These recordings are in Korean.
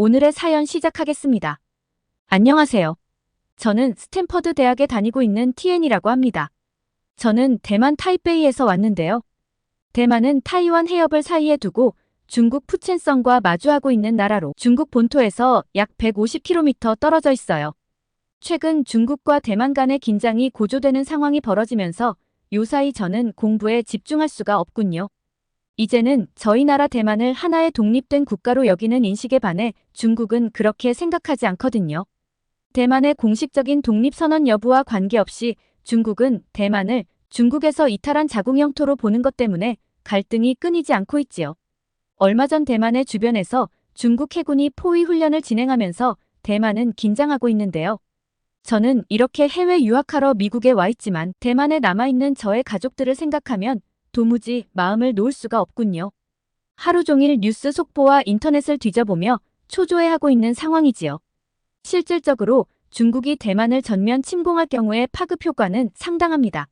오늘의 사연 시작하겠습니다. 안녕하세요. 저는 스탠퍼드 대학에 다니고 있는 TN이라고 합니다. 저는 대만 타이베이에서 왔는데요. 대만은 타이완 해협을 사이에 두고 중국 푸첸성과 마주하고 있는 나라로 중국 본토에서 약 150km 떨어져 있어요. 최근 중국과 대만 간의 긴장이 고조되는 상황이 벌어지면서 요사이 저는 공부에 집중할 수가 없군요. 이제는 저희 나라 대만을 하나의 독립된 국가로 여기는 인식에 반해 중국은 그렇게 생각하지 않거든요. 대만의 공식적인 독립선언 여부와 관계없이 중국은 대만을 중국에서 이탈한 자국 영토로 보는 것 때문에 갈등이 끊이지 않고 있지요. 얼마 전 대만의 주변에서 중국 해군이 포위 훈련을 진행하면서 대만은 긴장하고 있는데요. 저는 이렇게 해외 유학하러 미국에 와 있지만 대만에 남아있는 저의 가족들을 생각하면 도무지 마음을 놓을 수가 없군요. 하루 종일 뉴스 속보와 인터넷을 뒤져보며 초조해하고 있는 상황이지요. 실질적으로 중국이 대만을 전면 침공할 경우의 파급 효과는 상당합니다.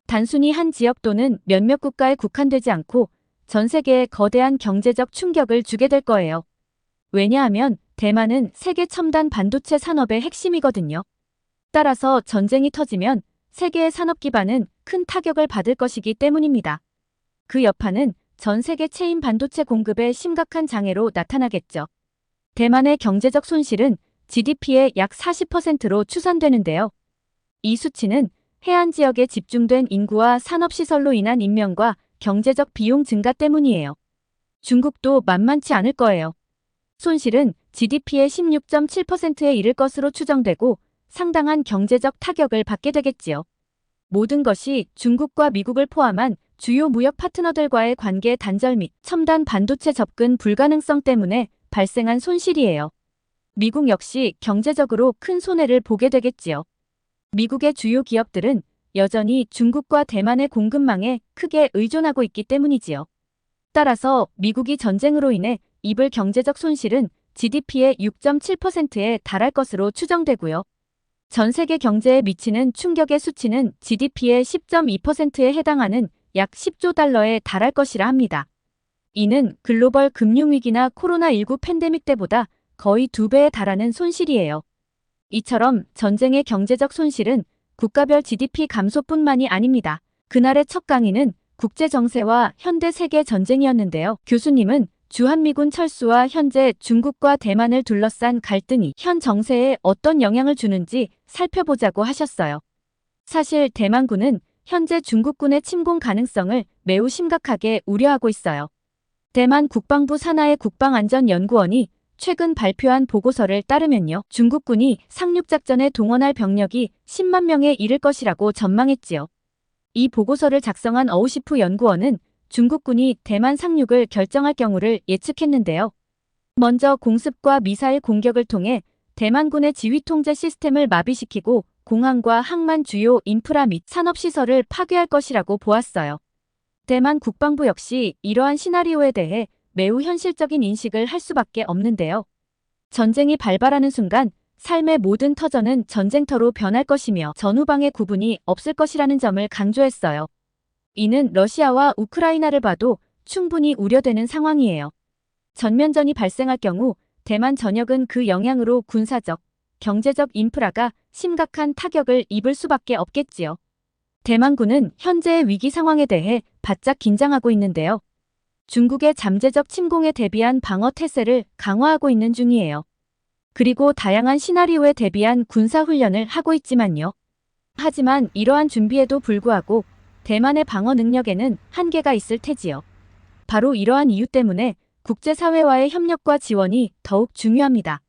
단순히 한 지역 또는 몇몇 국가에 국한되지 않고 전 세계에 거대한 경제적 충격을 주게 될 거예요. 왜냐하면 대만은 세계 첨단 반도체 산업의 핵심이거든요. 따라서 전쟁이 터지면 세계의 산업 기반은 큰 타격을 받을 것이기 때문입니다. 그 여파는 전 세계 체인 반도체 공급에 심각한 장애로 나타나겠죠. 대만의 경제적 손실은 GDP의 약 40%로 추산되는데요. 이 수치는 해안 지역에 집중된 인구와 산업시설로 인한 인명과 경제적 비용 증가 때문이에요. 중국도 만만치 않을 거예요. 손실은 GDP의 16.7%에 이를 것으로 추정되고 상당한 경제적 타격을 받게 되겠지요. 모든 것이 중국과 미국을 포함한 주요 무역 파트너들과의 관계 단절 및 첨단 반도체 접근 불가능성 때문에 발생한 손실이에요. 미국 역시 경제적으로 큰 손해를 보게 되겠지요. 미국의 주요 기업들은 여전히 중국과 대만의 공급망에 크게 의존하고 있기 때문이지요. 따라서 미국이 전쟁으로 인해 입을 경제적 손실은 GDP의 6.7%에 달할 것으로 추정되고요. 전 세계 경제에 미치는 충격의 수치는 GDP의 10.2%에 해당하는 약 10조 달러에 달할 것이라 합니다. 이는 글로벌 금융위기나 코로나19 팬데믹 때보다 거의 2배에 달하는 손실이에요. 이처럼 전쟁의 경제적 손실은 국가별 GDP 감소뿐만이 아닙니다. 그날의 첫 강의는 국제정세와 현대 세계 전쟁이었는데요. 교수님은 주한미군 철수와 현재 중국과 대만을 둘러싼 갈등이 현 정세에 어떤 영향을 주는지 살펴보자고 하셨어요. 사실 대만군은 현재 중국군의 침공 가능성을 매우 심각하게 우려하고 있어요. 대만 국방부 산하의 국방안전연구원이 최근 발표한 보고서를 따르면요. 중국군이 상륙작전에 동원할 병력이 10만 명에 이를 것이라고 전망했지요. 이 보고서를 작성한 어우시프 연구원은 중국군이 대만 상륙을 결정할 경우를 예측했는데요. 먼저 공습과 미사일 공격을 통해 대만군의 지휘 통제 시스템을 마비시키고 공항과 항만 주요 인프라 및 산업시설을 파괴할 것이라고 보았어요. 대만 국방부 역시 이러한 시나리오에 대해 매우 현실적인 인식을 할 수밖에 없는데요. 전쟁이 발발하는 순간 삶의 모든 터전은 전쟁터로 변할 것이며 전후방의 구분이 없을 것이라는 점을 강조했어요. 이는 러시아와 우크라이나를 봐도 충분히 우려되는 상황이에요. 전면전이 발생할 경우 대만 전역은 그 영향으로 군사적, 경제적 인프라가 심각한 타격을 입을 수밖에 없겠지요. 대만군은 현재의 위기 상황에 대해 바짝 긴장하고 있는데요. 중국의 잠재적 침공에 대비한 방어 태세를 강화하고 있는 중이에요. 그리고 다양한 시나리오에 대비한 군사훈련을 하고 있지만요. 하지만 이러한 준비에도 불구하고 대만의 방어 능력에는 한계가 있을 테지요. 바로 이러한 이유 때문에 국제사회와의 협력과 지원이 더욱 중요합니다.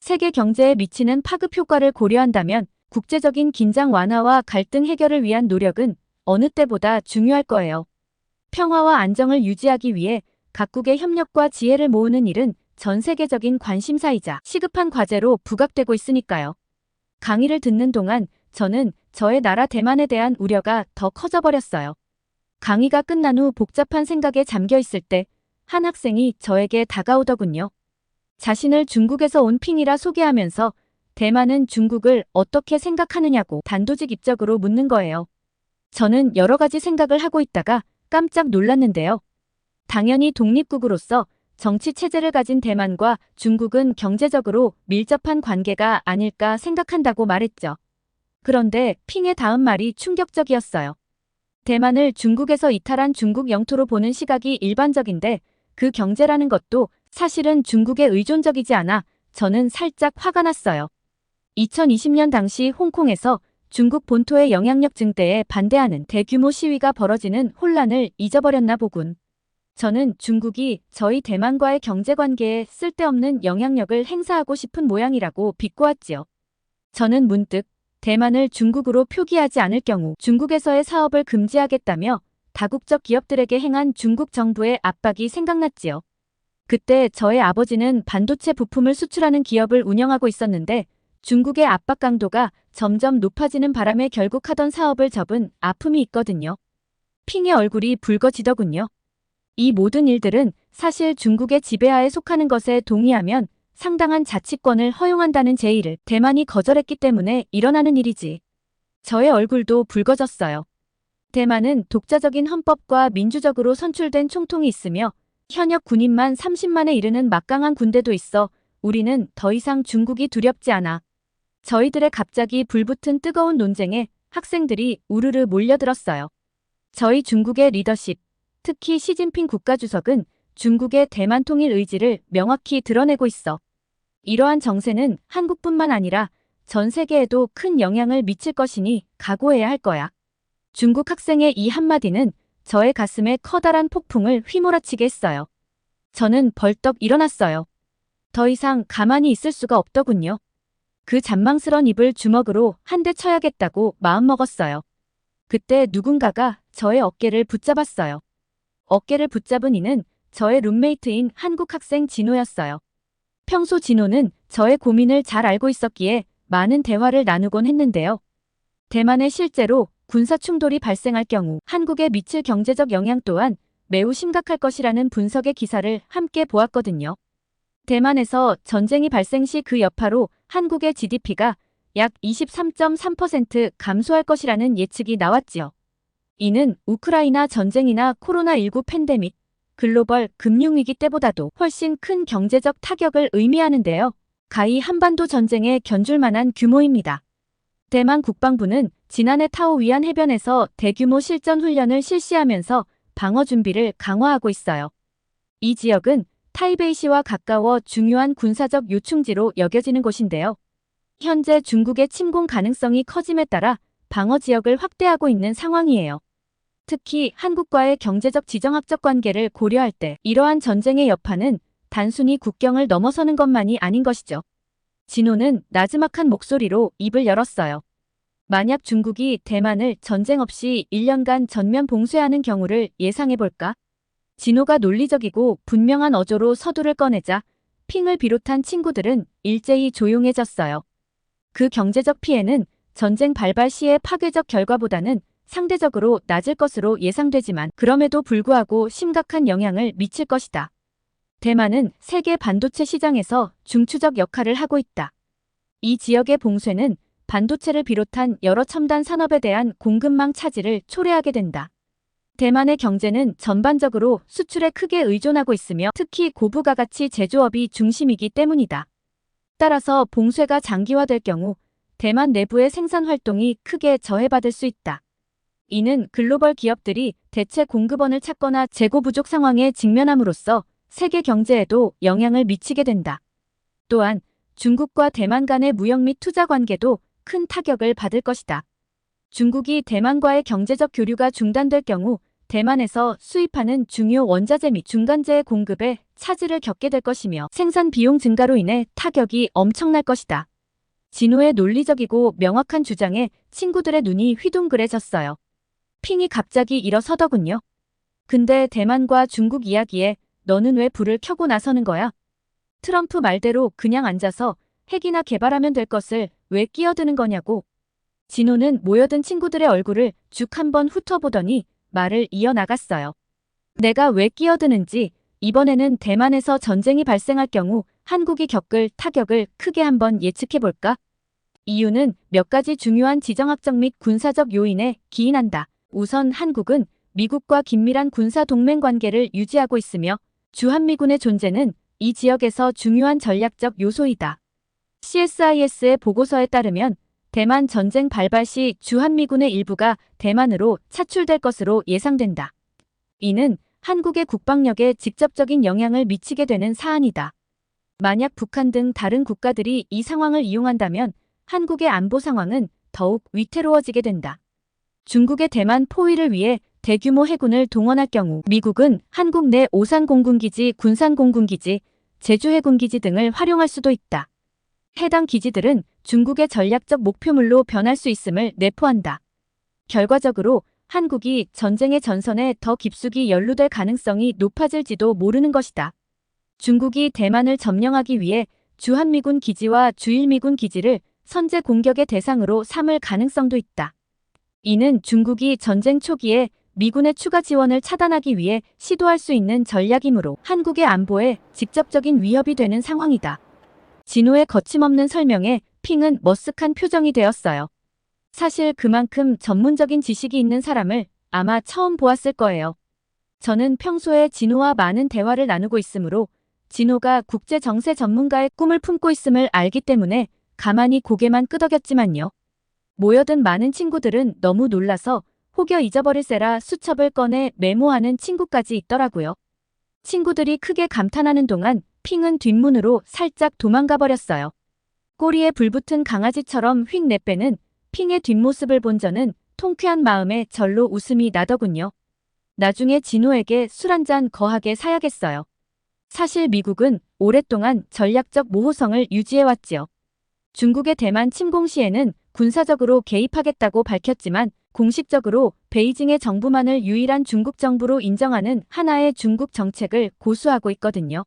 세계 경제에 미치는 파급 효과를 고려한다면 국제적인 긴장 완화와 갈등 해결을 위한 노력은 어느 때보다 중요할 거예요. 평화와 안정을 유지하기 위해 각국의 협력과 지혜를 모으는 일은 전 세계적인 관심사이자 시급한 과제로 부각되고 있으니까요. 강의를 듣는 동안 저는 저의 나라 대만에 대한 우려가 더 커져버렸어요. 강의가 끝난 후 복잡한 생각에 잠겨 있을 때 한 학생이 저에게 다가오더군요. 자신을 중국에서 온 핑이라 소개하면서 대만은 중국을 어떻게 생각하느냐고 단도직입적으로 묻는 거예요. 저는 여러 가지 생각을 하고 있다가 깜짝 놀랐는데요. 당연히 독립국으로서 정치 체제를 가진 대만과 중국은 경제적으로 밀접한 관계가 아닐까 생각한다고 말했죠. 그런데 핑의 다음 말이 충격적이었어요. 대만을 중국에서 이탈한 중국 영토로 보는 시각이 일반적인데 그 경제라는 것도 사실은 중국에 의존적이지 않아 저는 살짝 화가 났어요. 2020년 당시 홍콩에서 중국 본토의 영향력 증대에 반대하는 대규모 시위가 벌어지는 혼란을 잊어버렸나 보군. 저는 중국이 저희 대만과의 경제관계에 쓸데없는 영향력을 행사하고 싶은 모양이라고 비꼬았지요. 저는 문득 대만을 중국으로 표기하지 않을 경우 중국에서의 사업을 금지하겠다며 다국적 기업들에게 행한 중국 정부의 압박이 생각났지요. 그때 저의 아버지는 반도체 부품을 수출하는 기업을 운영하고 있었는데 중국의 압박 강도가 점점 높아지는 바람에 결국 하던 사업을 접은 아픔이 있거든요. 핑의 얼굴이 붉어지더군요. 이 모든 일들은 사실 중국의 지배하에 속하는 것에 동의하면 상당한 자치권을 허용한다는 제의를 대만이 거절했기 때문에 일어나는 일이지. 저의 얼굴도 붉어졌어요. 대만은 독자적인 헌법과 민주적으로 선출된 총통이 있으며 현역 군인만 30만에 이르는 막강한 군대도 있어 우리는 더 이상 중국이 두렵지 않아. 저희들의 갑자기 불붙은 뜨거운 논쟁에 학생들이 우르르 몰려들었어요. 저희 중국의 리더십, 특히 시진핑 국가주석은 중국의 대만 통일 의지를 명확히 드러내고 있어. 이러한 정세는 한국뿐만 아니라 전 세계에도 큰 영향을 미칠 것이니 각오해야 할 거야. 중국 학생의 이 한마디는 저의 가슴에 커다란 폭풍을 휘몰아치게 했어요. 저는 벌떡 일어났어요. 더 이상 가만히 있을 수가 없더군요. 그 잔망스런 입을 주먹으로 한 대 쳐야겠다고 마음먹었어요. 그때 누군가가 저의 어깨를 붙잡았어요. 어깨를 붙잡은 이는 저의 룸메이트인 한국 학생 진호였어요. 평소 진호는 저의 고민을 잘 알고 있었기에 많은 대화를 나누곤 했는데요. 대만에 실제로 군사 충돌이 발생할 경우 한국에 미칠 경제적 영향 또한 매우 심각할 것이라는 분석의 기사를 함께 보았거든요. 대만에서 전쟁이 발생 시 그 여파로 한국의 GDP가 약 23.3% 감소할 것이라는 예측이 나왔지요. 이는 우크라이나 전쟁이나 코로나19 팬데믹, 글로벌 금융위기 때보다도 훨씬 큰 경제적 타격을 의미하는데요. 가히 한반도 전쟁에 견줄 만한 규모입니다. 대만 국방부는 지난해 타오 위안 해변에서 대규모 실전 훈련을 실시하면서 방어 준비를 강화하고 있어요. 이 지역은 타이베이시와 가까워 중요한 군사적 요충지로 여겨지는 곳인데요. 현재 중국의 침공 가능성이 커짐에 따라 방어 지역을 확대하고 있는 상황이에요. 특히 한국과의 경제적 지정학적 관계를 고려할 때 이러한 전쟁의 여파는 단순히 국경을 넘어서는 것만이 아닌 것이죠. 진호는 나지막한 목소리로 입을 열었어요. 만약 중국이 대만을 전쟁 없이 1년간 전면 봉쇄하는 경우를 예상해볼까? 진호가 논리적이고 분명한 어조로 서두를 꺼내자 핑을 비롯한 친구들은 일제히 조용해졌어요. 그 경제적 피해는 전쟁 발발 시의 파괴적 결과보다는 상대적으로 낮을 것으로 예상되지만 그럼에도 불구하고 심각한 영향을 미칠 것이다. 대만은 세계 반도체 시장에서 중추적 역할을 하고 있다. 이 지역의 봉쇄는 반도체를 비롯한 여러 첨단 산업에 대한 공급망 차질을 초래하게 된다. 대만의 경제는 전반적으로 수출에 크게 의존하고 있으며 특히 고부가가치 제조업이 중심이기 때문이다. 따라서 봉쇄가 장기화될 경우 대만 내부의 생산 활동이 크게 저해받을 수 있다. 이는 글로벌 기업들이 대체 공급원을 찾거나 재고 부족 상황에 직면함으로써 세계 경제에도 영향을 미치게 된다. 또한 중국과 대만 간의 무역 및 투자 관계도 큰 타격을 받을 것이다. 중국이 대만과의 경제적 교류가 중단될 경우 대만에서 수입하는 중요 원자재 및 중간재의 공급에 차질을 겪게 될 것이며 생산 비용 증가로 인해 타격이 엄청날 것이다. 진호의 논리적이고 명확한 주장에 친구들의 눈이 휘둥그레졌어요. 핑이 갑자기 일어서더군요. 근데 대만과 중국 이야기에 너는 왜 불을 켜고 나서는 거야? 트럼프 말대로 그냥 앉아서 핵이나 개발하면 될 것을 왜 끼어드는 거냐고. 진호는 모여든 친구들의 얼굴을 죽 한번 훑어보더니 말을 이어나갔어요. 내가 왜 끼어드는지 이번에는 대만에서 전쟁이 발생할 경우 한국이 겪을 타격을 크게 한번 예측해볼까? 이유는 몇 가지 중요한 지정학적 및 군사적 요인에 기인한다. 우선 한국은 미국과 긴밀한 군사 동맹 관계를 유지하고 있으며 주한미군의 존재는 이 지역에서 중요한 전략적 요소이다. CSIS의 보고서에 따르면 대만 전쟁 발발 시 주한미군의 일부가 대만으로 차출될 것으로 예상된다. 이는 한국의 국방력에 직접적인 영향을 미치게 되는 사안이다. 만약 북한 등 다른 국가들이 이 상황을 이용한다면 한국의 안보 상황은 더욱 위태로워지게 된다. 중국의 대만 포위를 위해 대규모 해군을 동원할 경우 미국은 한국 내 오산공군기지, 군산공군기지, 제주해군기지 등을 활용할 수도 있다. 해당 기지들은 중국의 전략적 목표물로 변할 수 있음을 내포한다. 결과적으로 한국이 전쟁의 전선에 더 깊숙이 연루될 가능성이 높아질지도 모르는 것이다. 중국이 대만을 점령하기 위해 주한미군 기지와 주일미군 기지를 선제 공격의 대상으로 삼을 가능성도 있다. 이는 중국이 전쟁 초기에 미군의 추가 지원을 차단하기 위해 시도할 수 있는 전략이므로 한국의 안보에 직접적인 위협이 되는 상황이다. 진호의 거침없는 설명에 핑은 머쓱한 표정이 되었어요. 사실 그만큼 전문적인 지식이 있는 사람을 아마 처음 보았을 거예요. 저는 평소에 진호와 많은 대화를 나누고 있으므로 진호가 국제 정세 전문가의 꿈을 품고 있음을 알기 때문에 가만히 고개만 끄덕였지만요. 모여든 많은 친구들은 너무 놀라서 혹여 잊어버릴세라 수첩을 꺼내 메모하는 친구까지 있더라고요. 친구들이 크게 감탄하는 동안 핑은 뒷문으로 살짝 도망가 버렸어요. 꼬리에 불붙은 강아지처럼 휙 내빼는 핑의 뒷모습을 본 저는 통쾌한 마음에 절로 웃음이 나더군요. 나중에 진호에게 술 한 잔 거하게 사야겠어요. 사실 미국은 오랫동안 전략적 모호성을 유지해왔지요. 중국의 대만 침공 시에는 군사적으로 개입하겠다고 밝혔지만 공식적으로 베이징의 정부만을 유일한 중국 정부로 인정하는 하나의 중국 정책을 고수하고 있거든요.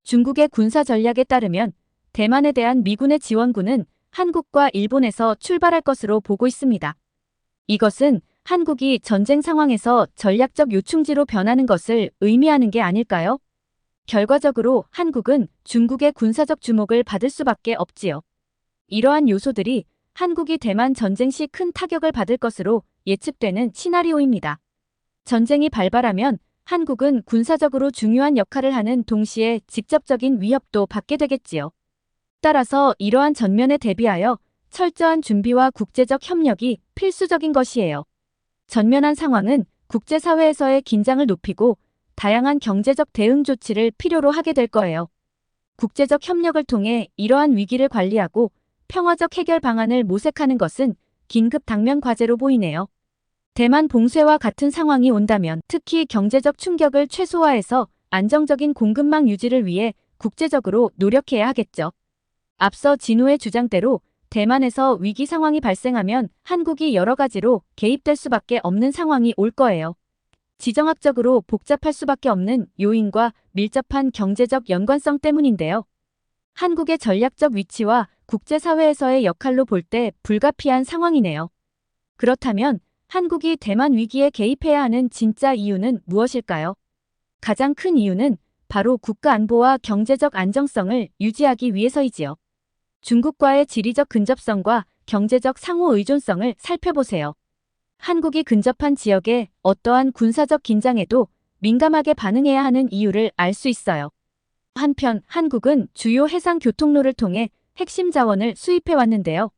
중국의 군사 전략에 따르면 대만에 대한 미군의 지원군은 한국과 일본에서 출발할 것으로 보고 있습니다. 이것은 한국이 전쟁 상황에서 전략적 요충지로 변하는 것을 의미하는 게 아닐까요? 결과적으로 한국은 중국의 군사적 주목을 받을 수밖에 없지요. 이러한 요소들이 한국이 대만 전쟁 시 큰 타격을 받을 것으로 예측되는 시나리오입니다. 전쟁이 발발하면 한국은 군사적으로 중요한 역할을 하는 동시에 직접적인 위협도 받게 되겠지요. 따라서 이러한 전면에 대비하여 철저한 준비와 국제적 협력이 필수적인 것이에요. 전면한 상황은 국제사회에서의 긴장을 높이고 다양한 경제적 대응 조치를 필요로 하게 될 거예요. 국제적 협력을 통해 이러한 위기를 관리하고 평화적 해결 방안을 모색하는 것은 긴급 당면 과제로 보이네요. 대만 봉쇄와 같은 상황이 온다면 특히 경제적 충격을 최소화해서 안정적인 공급망 유지를 위해 국제적으로 노력해야 하겠죠. 앞서 진호의 주장대로 대만에서 위기 상황이 발생하면 한국이 여러 가지로 개입될 수밖에 없는 상황이 올 거예요. 지정학적으로 복잡할 수밖에 없는 요인과 밀접한 경제적 연관성 때문인데요. 한국의 전략적 위치와 국제사회에서의 역할로 볼 때 불가피한 상황이네요. 그렇다면 한국이 대만 위기에 개입해야 하는 진짜 이유는 무엇일까요? 가장 큰 이유는 바로 국가 안보와 경제적 안정성을 유지하기 위해서이지요. 중국과의 지리적 근접성과 경제적 상호 의존성을 살펴보세요. 한국이 근접한 지역에 어떠한 군사적 긴장에도 민감하게 반응해야 하는 이유를 알 수 있어요. 한편 한국은 주요 해상 교통로를 통해 핵심 자원을 수입해 왔는데요.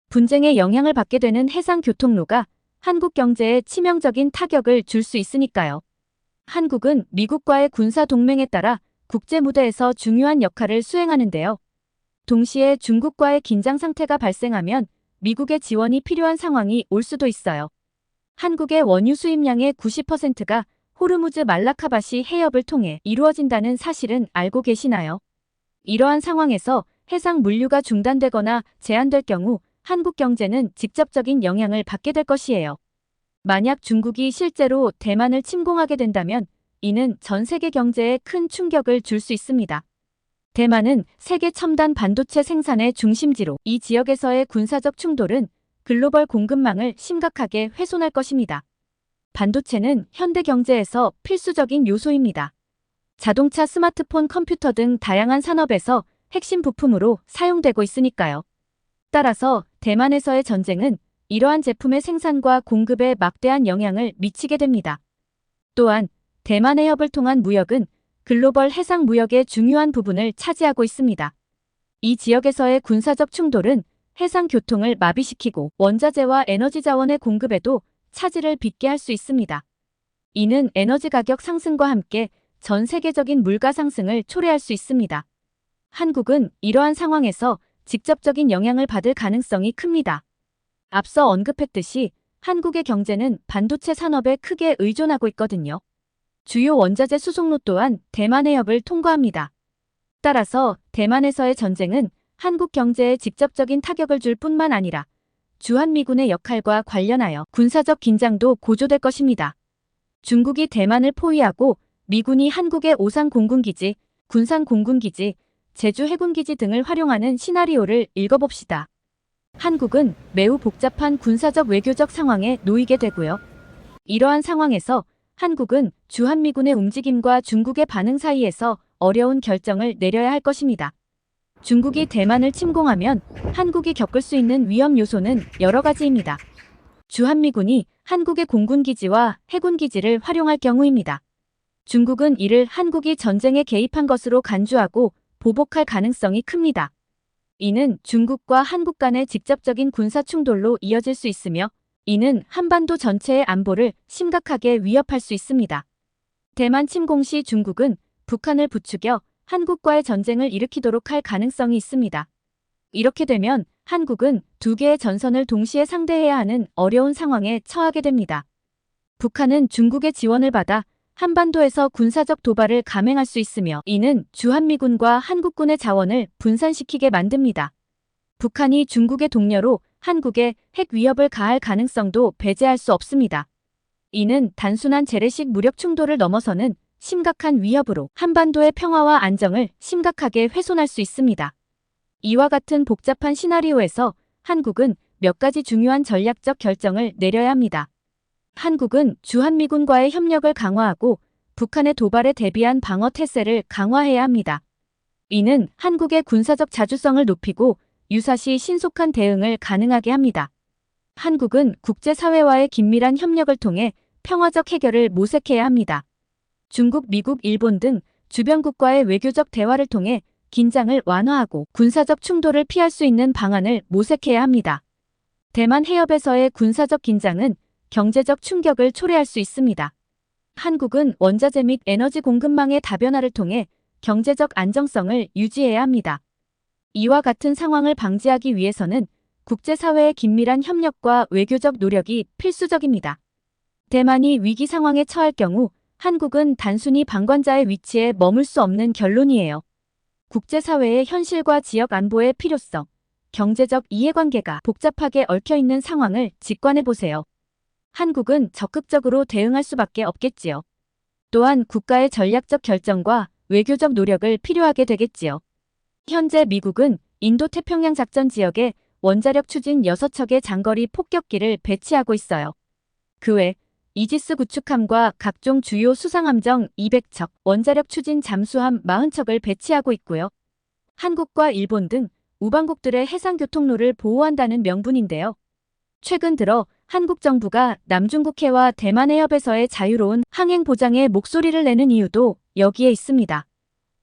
분쟁에 영향을 받게 되는 해상 교통로가 한국 경제에 치명적인 타격을 줄 수 있으니까요. 한국은 미국과의 군사 동맹에 따라 국제 무대에서 중요한 역할을 수행하는데요. 동시에 중국과의 긴장 상태가 발생하면 미국의 지원이 필요한 상황이 올 수도 있어요. 한국의 원유 수입량의 90%가 호르무즈 말라카바시 해협을 통해 이루어진다는 사실은 알고 계시나요? 이러한 상황에서 해상 물류가 중단되거나 제한될 경우 한국 경제는 직접적인 영향을 받게 될 것이에요. 만약 중국이 실제로 대만을 침공하게 된다면 이는 전 세계 경제에 큰 충격을 줄 수 있습니다. 대만은 세계 첨단 반도체 생산의 중심지로 이 지역에서의 군사적 충돌은 글로벌 공급망을 심각하게 훼손할 것입니다. 반도체는 현대 경제에서 필수적인 요소입니다. 자동차, 스마트폰, 컴퓨터 등 다양한 산업에서 핵심 부품으로 사용되고 있으니까요. 따라서 대만에서의 전쟁은 이러한 제품의 생산과 공급에 막대한 영향을 미치게 됩니다. 또한 대만 해협을 통한 무역은 글로벌 해상 무역의 중요한 부분을 차지하고 있습니다. 이 지역에서의 군사적 충돌은 해상 교통을 마비시키고 원자재와 에너지 자원의 공급에도 차질을 빚게 할 수 있습니다. 이는 에너지 가격 상승과 함께 전 세계적인 물가 상승을 초래할 수 있습니다. 한국은 이러한 상황에서 직접적인 영향을 받을 가능성이 큽니다. 앞서 언급했듯이 한국의 경제는 반도체 산업에 크게 의존하고 있거든요. 주요 원자재 수송로 또한 대만 해협을 통과합니다. 따라서 대만에서의 전쟁은 한국 경제에 직접적인 타격을 줄 뿐만 아니라 주한미군의 역할과 관련하여 군사적 긴장도 고조될 것입니다. 중국이 대만을 포위하고 미군이 한국의 오산 공군기지, 군산 공군기지, 제주 해군기지 등을 활용하는 시나리오를 읽어봅시다. 한국은 매우 복잡한 군사적 외교적 상황에 놓이게 되고요. 이러한 상황에서 한국은 주한미군의 움직임과 중국의 반응 사이에서 어려운 결정을 내려야 할 것입니다. 중국이 대만을 침공하면 한국이 겪을 수 있는 위험 요소는 여러 가지입니다. 주한미군이 한국의 공군기지와 해군기지를 활용할 경우입니다. 중국은 이를 한국이 전쟁에 개입한 것으로 간주하고 보복할 가능성이 큽니다. 이는 중국과 한국 간의 직접적인 군사 충돌로 이어질 수 있으며 이는 한반도 전체의 안보를 심각하게 위협할 수 있습니다. 대만 침공 시 중국은 북한을 부추겨 한국과의 전쟁을 일으키도록 할 가능성이 있습니다. 이렇게 되면 한국은 두 개의 전선을 동시에 상대해야 하는 어려운 상황에 처하게 됩니다. 북한은 중국의 지원을 받아 한반도에서 군사적 도발을 감행할 수 있으며 이는 주한미군과 한국군의 자원을 분산시키게 만듭니다. 북한이 중국의 동료로 한국에 핵 위협을 가할 가능성도 배제할 수 없습니다. 이는 단순한 재래식 무력 충돌을 넘어서는 심각한 위협으로 한반도의 평화와 안정을 심각하게 훼손할 수 있습니다. 이와 같은 복잡한 시나리오에서 한국은 몇 가지 중요한 전략적 결정을 내려야 합니다. 한국은 주한미군과의 협력을 강화하고 북한의 도발에 대비한 방어 태세를 강화해야 합니다. 이는 한국의 군사적 자주성을 높이고 유사시 신속한 대응을 가능하게 합니다. 한국은 국제사회와의 긴밀한 협력을 통해 평화적 해결을 모색해야 합니다. 중국, 미국, 일본 등 주변국과의 외교적 대화를 통해 긴장을 완화하고 군사적 충돌을 피할 수 있는 방안을 모색해야 합니다. 대만 해협에서의 군사적 긴장은 경제적 충격을 초래할 수 있습니다. 한국은 원자재 및 에너지 공급망의 다변화를 통해 경제적 안정성을 유지해야 합니다. 이와 같은 상황을 방지하기 위해서는 국제사회의 긴밀한 협력과 외교적 노력이 필수적입니다. 대만이 위기 상황에 처할 경우 한국은 단순히 방관자의 위치에 머물 수 없는 결론이에요. 국제사회의 현실과 지역 안보의 필요성, 경제적 이해관계가 복잡하게 얽혀있는 상황을 직관해보세요. 한국은 적극적으로 대응할 수밖에 없겠지요. 또한 국가의 전략적 결정과 외교적 노력을 필요하게 되겠지요. 현재 미국은 인도태평양 작전 지역에 원자력 추진 6척의 장거리 폭격기를 배치하고 있어요. 그 외 이지스 구축함과 각종 주요 수상함정 200척, 원자력 추진 잠수함 40척을 배치하고 있고요. 한국과 일본 등 우방국들의 해상 교통로를 보호한다는 명분인데요. 최근 들어 한국 정부가 남중국해와 대만 해협에서의 자유로운 항행 보장에 목소리를 내는 이유도 여기에 있습니다.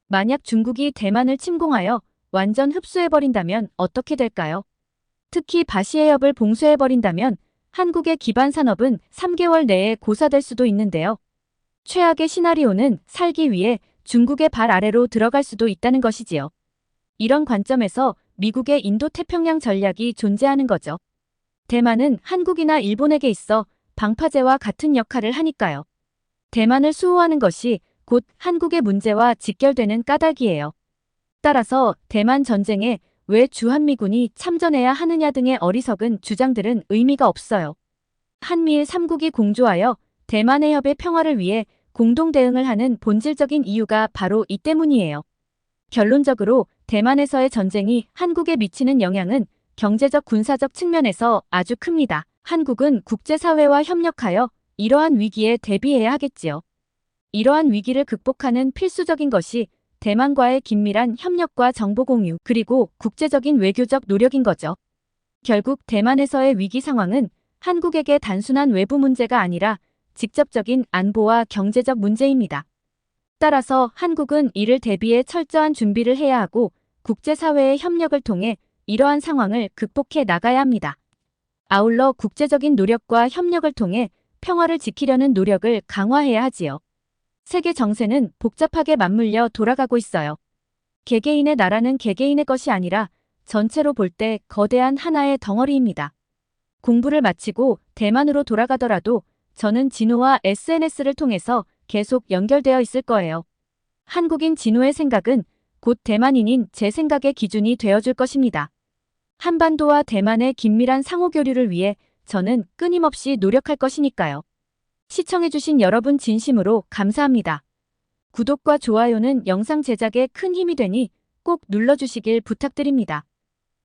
만약 중국이 대만을 침공하여 완전 흡수해버린다면 어떻게 될까요? 특히 바시 해협을 봉쇄해버린다면 한국의 기반 산업은 3개월 내에 고사될 수도 있는데요. 최악의 시나리오는 살기 위해 중국의 발 아래로 들어갈 수도 있다는 것이지요. 이런 관점에서 미국의 인도태평양 전략이 존재하는 거죠. 대만은 한국이나 일본에게 있어 방파제와 같은 역할을 하니까요. 대만을 수호하는 것이 곧 한국의 문제와 직결되는 까닭이에요. 따라서 대만 전쟁에 왜 주한미군이 참전해야 하느냐 등의 어리석은 주장들은 의미가 없어요. 한미일 3국이 공조하여 대만 해협의 평화를 위해 공동 대응을 하는 본질적인 이유가 바로 이 때문이에요. 결론적으로 대만에서의 전쟁이 한국에 미치는 영향은 경제적 군사적 측면에서 아주 큽니다. 한국은 국제사회와 협력하여 이러한 위기에 대비해야 하겠지요. 이러한 위기를 극복하는 필수적인 것이 대만과의 긴밀한 협력과 정보 공유, 그리고 국제적인 외교적 노력인 거죠. 결국 대만에서의 위기 상황은 한국에게 단순한 외부 문제가 아니라 직접적인 안보와 경제적 문제입니다. 따라서 한국은 이를 대비해 철저한 준비를 해야 하고 국제사회의 협력을 통해 이러한 상황을 극복해 나가야 합니다. 아울러 국제적인 노력과 협력을 통해 평화를 지키려는 노력을 강화해야 하지요. 세계 정세는 복잡하게 맞물려 돌아가고 있어요. 개개인의 나라는 개개인의 것이 아니라 전체로 볼 때 거대한 하나의 덩어리입니다. 공부를 마치고 대만으로 돌아가더라도 저는 진호와 SNS를 통해서 계속 연결되어 있을 거예요. 한국인 진호의 생각은 곧 대만인인 제 생각의 기준이 되어줄 것입니다. 한반도와 대만의 긴밀한 상호교류를 위해 저는 끊임없이 노력할 것이니까요. 시청해주신 여러분 진심으로 감사합니다. 구독과 좋아요는 영상 제작에 큰 힘이 되니 꼭 눌러주시길 부탁드립니다.